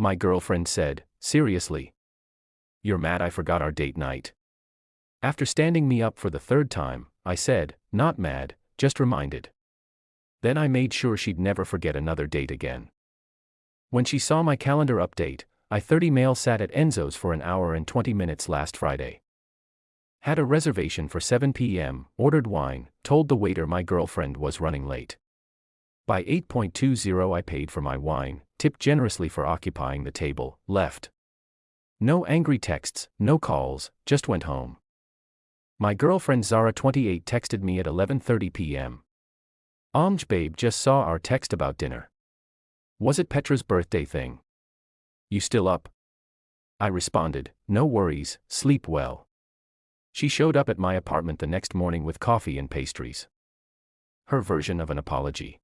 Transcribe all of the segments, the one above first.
My girlfriend said, seriously? You're mad I forgot our date night? After standing me up for the third time, I said, not mad, just reminded. Then I made sure she'd never forget another date again. When she saw my calendar update, I 30 male sat at Enzo's for an hour and 20 minutes last Friday. Had a reservation for 7 p.m., ordered wine, told the waiter my girlfriend was running late. By 8:20 I paid for my wine, tipped generously for occupying the table, left. No angry texts, no calls, just went home. My girlfriend Zara 28 texted me at 11:30 p.m. Babe, just saw our text about dinner. Was it Petra's birthday thing? You still up? I responded, no worries, sleep well. She showed up at my apartment the next morning with coffee and pastries. Her version of an apology.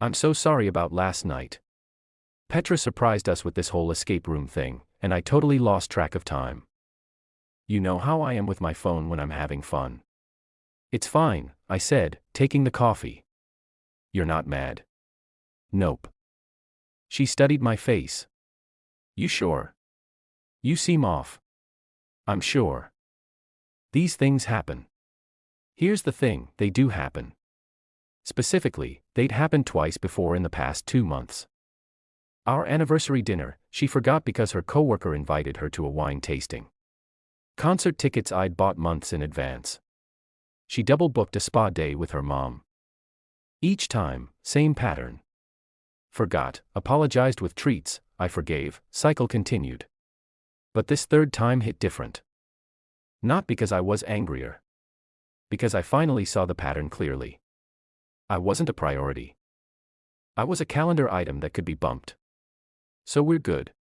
I'm so sorry about last night. Petra surprised us with this whole escape room thing, and I totally lost track of time. You know how I am with my phone when I'm having fun. It's fine, I said, taking the coffee. You're not mad? Nope. She studied my face. You sure? You seem off. I'm sure. These things happen. Here's the thing, they do happen. Specifically, they'd happened twice before in the past 2 months. Our anniversary dinner, she forgot because her coworker invited her to a wine tasting. Concert tickets I'd bought months in advance. She double-booked a spa day with her mom. Each time, same pattern. Forgot, apologized with treats, I forgave, cycle continued. But this third time hit different. Not because I was angrier. Because I finally saw the pattern clearly. I wasn't a priority. I was a calendar item that could be bumped. So we're good?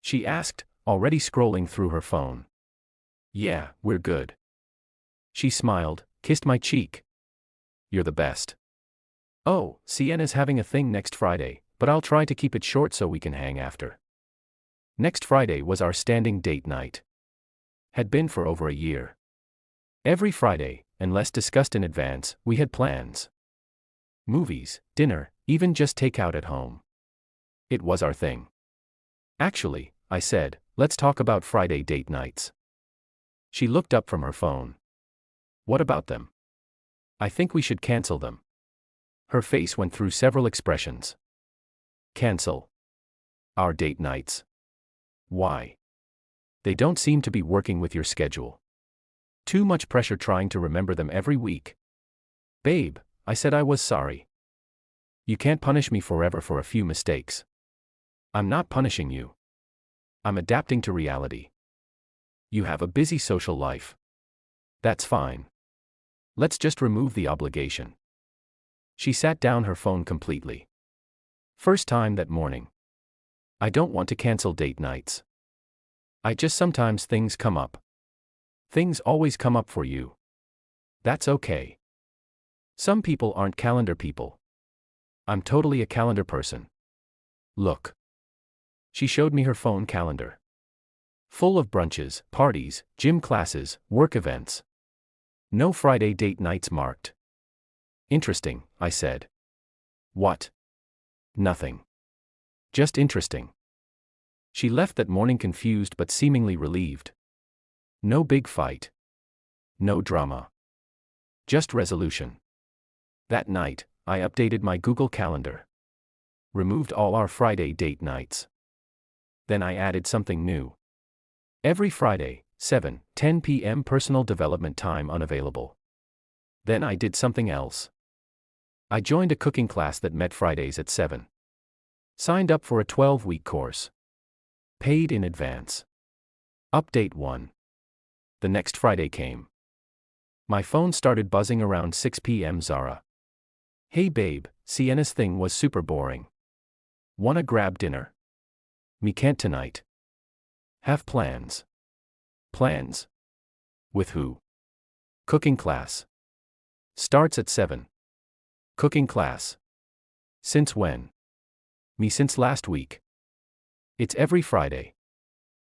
She asked, already scrolling through her phone. Yeah, we're good. She smiled, kissed my cheek. You're the best. Oh, Sienna's having a thing next Friday, but I'll try to keep it short so we can hang after. Next Friday was our standing date night. Had been for over a year. Every Friday, unless discussed in advance, we had plans. Movies, dinner, even just takeout at home. It was our thing. Actually, I said, let's talk about Friday date nights. She looked up from her phone. What about them? I think we should cancel them. Her face went through several expressions. Cancel. Our date nights. Why? They don't seem to be working with your schedule. Too much pressure trying to remember them every week. Babe, I said I was sorry. You can't punish me forever for a few mistakes. I'm not punishing you. I'm adapting to reality. You have a busy social life. That's fine. Let's just remove the obligation. She sat down her phone completely. First time that morning. I don't want to cancel date nights. I just sometimes things come up. Things always come up for you. That's okay. Some people aren't calendar people. I'm totally a calendar person. Look. She showed me her phone calendar. Full of brunches, parties, gym classes, work events. No Friday date nights marked. Interesting, I said. What? Nothing. Just interesting. She left that morning confused but seemingly relieved. No big fight. No drama. Just resolution. That night, I updated my Google Calendar. Removed all our Friday date nights. Then I added something new. Every Friday, 7:10 p.m. personal development time unavailable. Then I did something else. I joined a cooking class that met Fridays at 7. Signed up for a 12-week course. Paid in advance. Update 1. The next Friday came. My phone started buzzing around 6 p.m. Zara. Hey babe, Sienna's thing was super boring. Wanna grab dinner? Me can't tonight. Have plans. Plans? With who? Cooking class. Starts at 7. Cooking class. Since when? Me since last week. It's every Friday.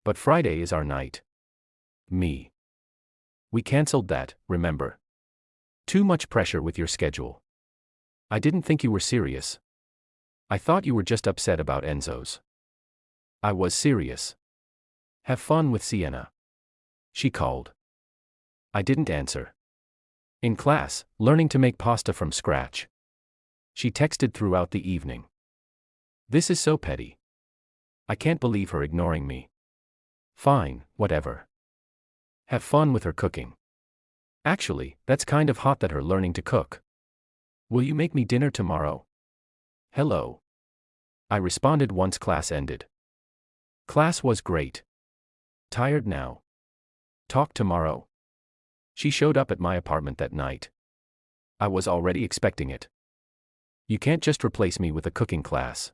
But Friday is our night. Me. We cancelled that, remember? Too much pressure with your schedule. I didn't think you were serious. I thought you were just upset about Enzo's. I was serious. Have fun with Sienna. She called. I didn't answer. In class, learning to make pasta from scratch. She texted throughout the evening. This is so petty. I can't believe her ignoring me. Fine, whatever. Have fun with her cooking. Actually, that's kind of hot that her learning to cook. Will you make me dinner tomorrow? Hello. I responded once class ended. Class was great. Tired now. Talk tomorrow. She showed up at my apartment that night. I was already expecting it. You can't just replace me with a cooking class.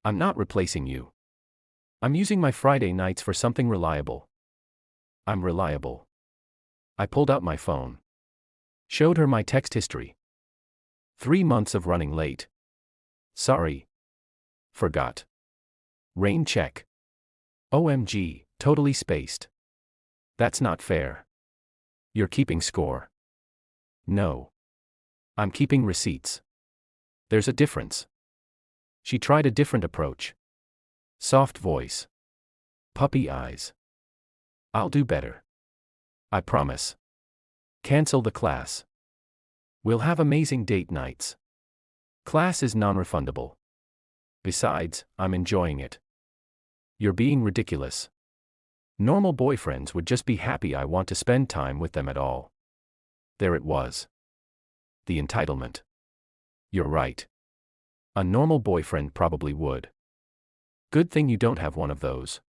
I'm not replacing you. I'm using my Friday nights for something reliable. I'm reliable. I pulled out my phone. Showed her my text history. 3 months of running late. Sorry. Forgot. Rain check. OMG, totally spaced. That's not fair. You're keeping score. No. I'm keeping receipts. There's a difference. She tried a different approach. Soft voice. Puppy eyes. I'll do better. I promise. Cancel the class. We'll have amazing date nights. Class is non-refundable. Besides, I'm enjoying it. You're being ridiculous. Normal boyfriends would just be happy I want to spend time with them at all. There it was. The entitlement. You're right. A normal boyfriend probably would. Good thing you don't have one of those.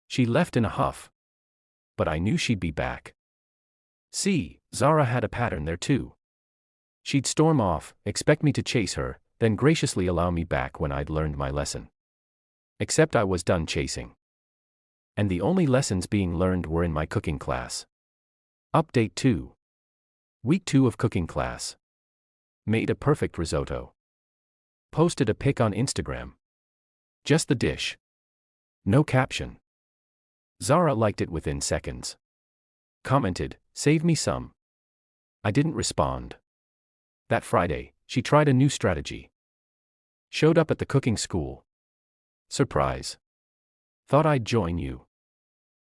She left in a huff. But I knew she'd be back. See, Zara had a pattern there too. She'd storm off, expect me to chase her, then graciously allow me back when I'd learned my lesson. Except I was done chasing. And the only lessons being learned were in my cooking class. Update 2. Week 2 of cooking class. Made a perfect risotto. Posted a pic on Instagram. Just the dish. No caption. Zara liked it within seconds. Commented, "Save me some." I didn't respond. That Friday, she tried a new strategy. Showed up at the cooking school. Surprise. Thought I'd join you.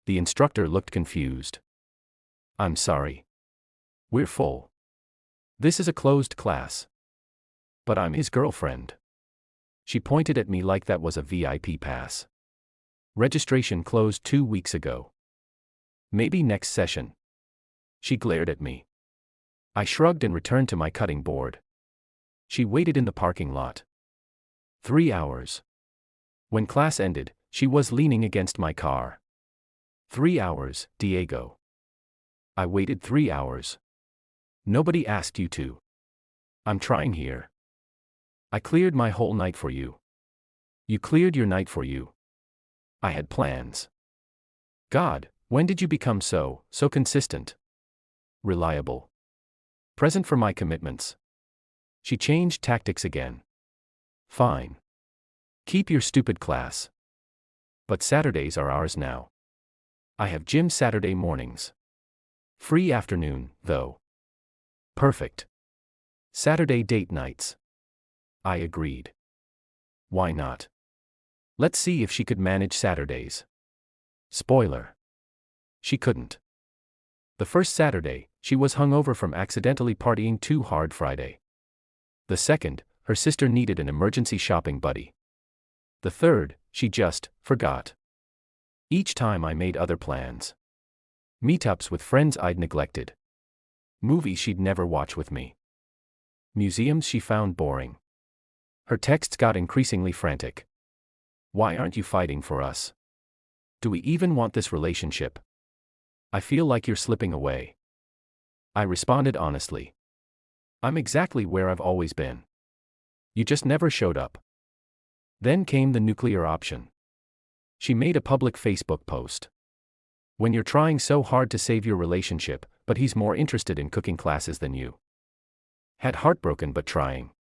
The instructor looked confused. I'm sorry. We're full. This is a closed class. But I'm his girlfriend. She pointed at me like that was a VIP pass. Registration closed 2 weeks ago. Maybe next session. She glared at me. I shrugged and returned to my cutting board. She waited in the parking lot. 3 hours. When class ended, she was leaning against my car. 3 hours, Diego. I waited 3 hours. Nobody asked you to. I'm trying here. I cleared my whole night for you. You cleared your night for you. I had plans. God, when did you become so consistent? Reliable. Present for my commitments. She changed tactics again. Fine. Keep your stupid class. But Saturdays are ours now. I have gym Saturday mornings. Free afternoon, though. Perfect. Saturday date nights. I agreed. Why not? Let's see if she could manage Saturdays. Spoiler. She couldn't. The first Saturday, she was hungover from accidentally partying too hard Friday. The second, her sister needed an emergency shopping buddy. The third, she just forgot. Each time I made other plans. Meetups with friends I'd neglected. Movies she'd never watch with me. Museums she found boring. Her texts got increasingly frantic. Why aren't you fighting for us? Do we even want this relationship? I feel like you're slipping away. I responded honestly. I'm exactly where I've always been. You just never showed up. Then came the nuclear option. She made a public Facebook post. When you're trying so hard to save your relationship, but he's more interested in cooking classes than you. Had heartbroken but trying.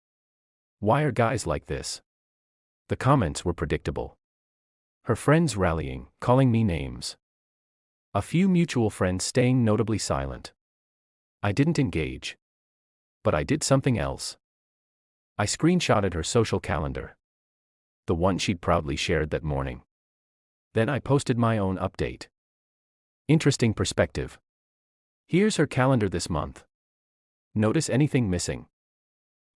Why are guys like this? The comments were predictable. Her friends rallying, calling me names. A few mutual friends staying notably silent. I didn't engage. But I did something else. I screenshotted her social calendar. The one she'd proudly shared that morning. Then I posted my own update. Interesting perspective. Here's her calendar this month. Notice anything missing?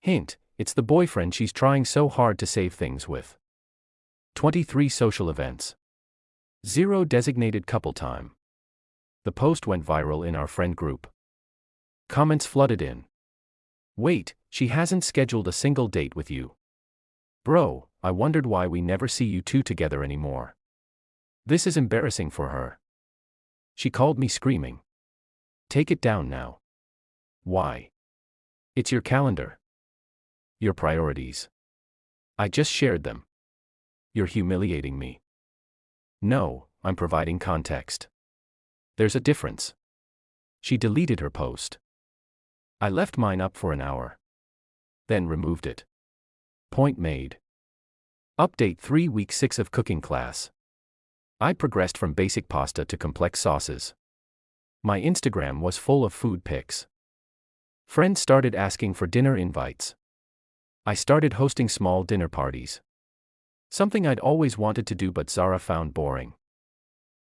Hint, it's the boyfriend she's trying so hard to save things with. 23 social events. 0 designated couple time. The post went viral in our friend group. Comments flooded in. Wait, she hasn't scheduled a single date with you. Bro, I wondered why we never see you two together anymore. This is embarrassing for her. She called me screaming. Take it down now. Why? It's your calendar. Your priorities. I just shared them. You're humiliating me. No, I'm providing context. There's a difference. She deleted her post. I left mine up for an hour. Then removed it. Point made. Update 3 week 6 of cooking class. I progressed from basic pasta to complex sauces. My Instagram was full of food pics. Friends started asking for dinner invites. I started hosting small dinner parties. Something I'd always wanted to do but Zara found boring.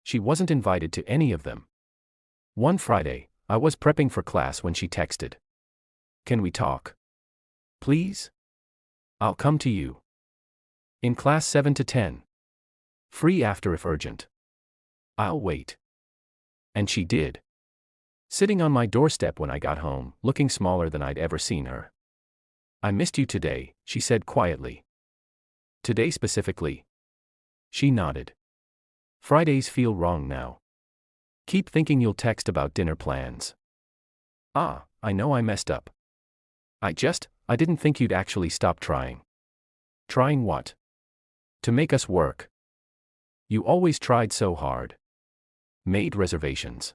She wasn't invited to any of them. One Friday, I was prepping for class when she texted. Can we talk? Please? I'll come to you. In class 7 to 10. Free after if urgent. I'll wait. And she did. Sitting on my doorstep when I got home, looking smaller than I'd ever seen her. I missed you today, she said quietly. Today specifically? She nodded. Fridays feel wrong now. Keep thinking you'll text about dinner plans. Ah, I know I messed up. I didn't think you'd actually stop trying. Trying what? To make us work. You always tried so hard. Made reservations.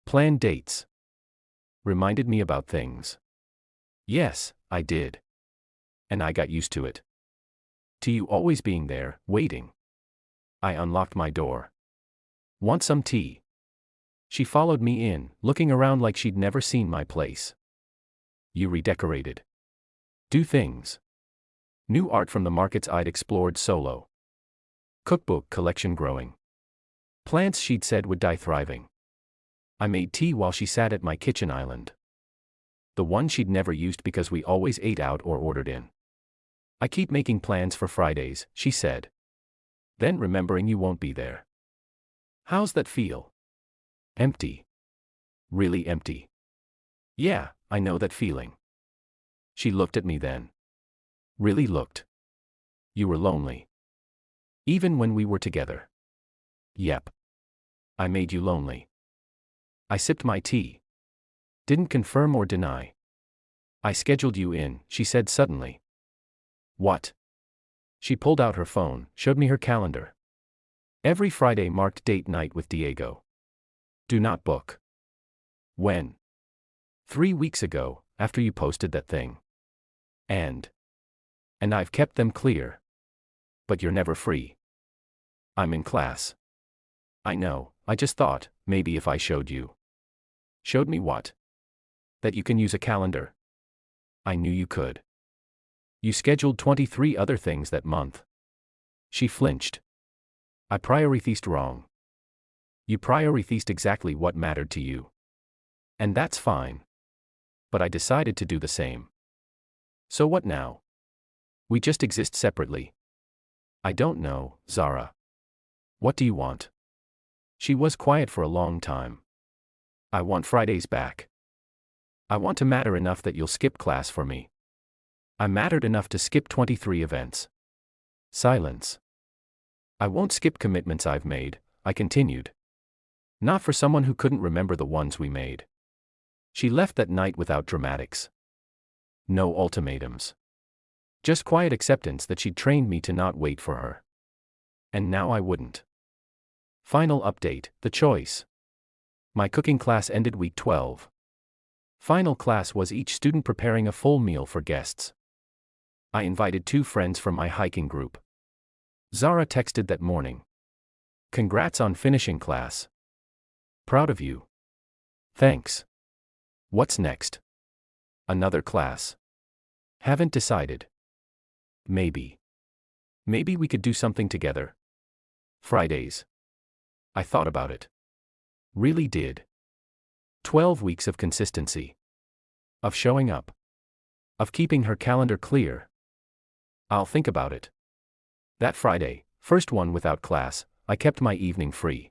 Planned dates. Reminded me about things. Yes, I did. And I got used to it. To you always being there, waiting. I unlocked my door. Want some tea? She followed me in, looking around like she'd never seen my place. You redecorated. Do things. New art from the markets I'd explored solo. Cookbook collection growing. Plants she'd said would die thriving. I made tea while she sat at my kitchen island. The one she'd never used because we always ate out or ordered in. I keep making plans for Fridays, she said. Then remembering you won't be there. How's that feel? Empty. Really empty. Yeah, I know that feeling. She looked at me then. Really looked. You were lonely. Even when we were together. Yep. I made you lonely. I sipped my tea. Didn't confirm or deny. I scheduled you in, she said suddenly. What? She pulled out her phone, showed me her calendar. Every Friday marked date night with Diego. Do not book. When? 3 weeks ago, after you posted that thing. And I've kept them clear. But you're never free. I'm in class. I know, I just thought, maybe if I showed you. Showed me what? That you can use a calendar. I knew you could. You scheduled 23 other things that month. She flinched. I prioritized wrong. You prioritized exactly what mattered to you. And that's fine. But I decided to do the same. So what now? We just exist separately. I don't know, Zara. What do you want? She was quiet for a long time. I want Fridays back. I want to matter enough that you'll skip class for me. I mattered enough to skip 23 events. Silence. I won't skip commitments I've made, I continued. Not for someone who couldn't remember the ones we made. She left that night without dramatics. No ultimatums. Just quiet acceptance that she'd trained me to not wait for her. And now I wouldn't. Final update, the choice. My cooking class ended week 12. Final class was each student preparing a full meal for guests. I invited 2 friends from my hiking group. Zara texted that morning. Congrats on finishing class. Proud of you. Thanks. What's next? Another class. Haven't decided. Maybe we could do something together. Fridays. I thought about it. Really did. 12 weeks of consistency. Of showing up. Of keeping her calendar clear. I'll think about it. That Friday, first one without class, I kept my evening free.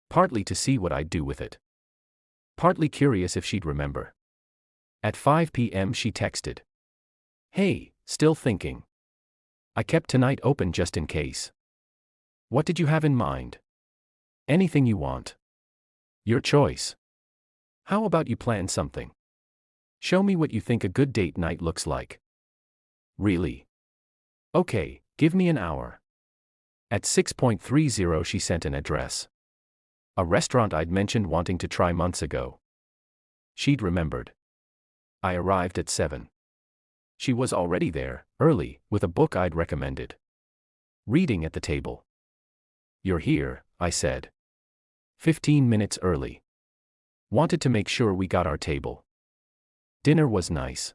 Partly to see what I'd do with it. Partly curious if she'd remember. At 5 p.m. she texted. Hey, still thinking. I kept tonight open just in case. What did you have in mind? Anything you want. Your choice. How about you plan something? Show me what you think a good date night looks like. Really? Okay, give me an hour. At 6:30 she sent an address. A restaurant I'd mentioned wanting to try months ago. She'd remembered. I arrived at 7. She was already there, early, with a book I'd recommended. Reading at the table. You're here, I said. 15 minutes early. Wanted to make sure we got our table. Dinner was nice.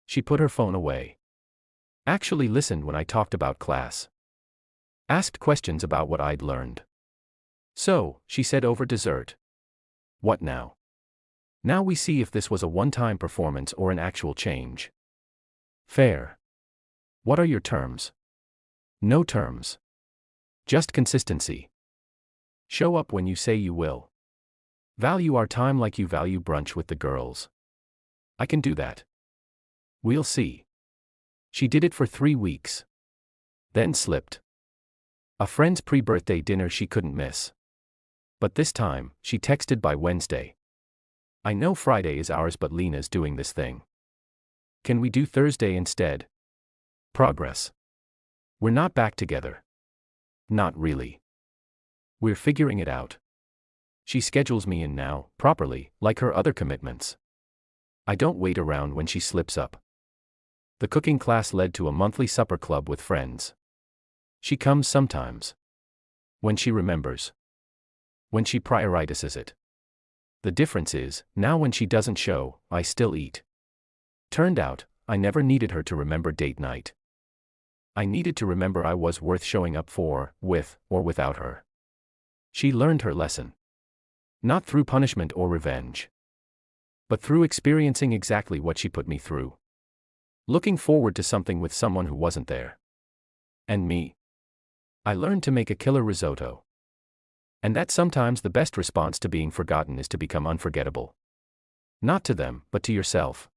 She put her phone away. Actually listened when I talked about class. Asked questions about what I'd learned. So, she said over dessert. What now? Now we see if this was a one-time performance or an actual change. Fair. What are your terms? No terms. Just consistency. Show up when you say you will. Value our time like you value brunch with the girls. I can do that. We'll see. She did it for 3 weeks. Then slipped. A friend's pre-birthday dinner she couldn't miss. But this time, she texted by Wednesday. I know Friday is ours but Lena's doing this thing. Can we do Thursday instead? Progress. We're not back together. Not really. We're figuring it out. She schedules me in now, properly, like her other commitments. I don't wait around when she slips up. The cooking class led to a monthly supper club with friends. She comes sometimes. When she remembers. When she prioritizes it. The difference is, now when she doesn't show, I still eat. Turned out, I never needed her to remember date night. I needed to remember I was worth showing up for, with, or without her. She learned her lesson. Not through punishment or revenge. But through experiencing exactly what she put me through. Looking forward to something with someone who wasn't there. And me. I learned to make a killer risotto. And that sometimes the best response to being forgotten is to become unforgettable. Not to them, but to yourself.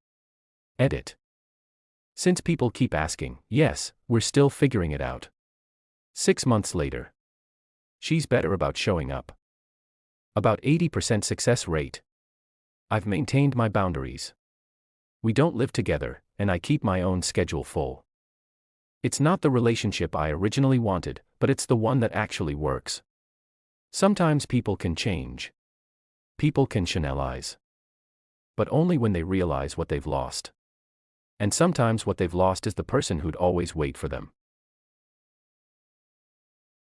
Edit. Since people keep asking, yes, we're still figuring it out. 6 months later. She's better about showing up. About 80% success rate. I've maintained my boundaries. We don't live together, and I keep my own schedule full. It's not the relationship I originally wanted, but it's the one that actually works. Sometimes people can change. People can Chanelize. But only when they realize what they've lost. And sometimes what they've lost is the person who'd always wait for them.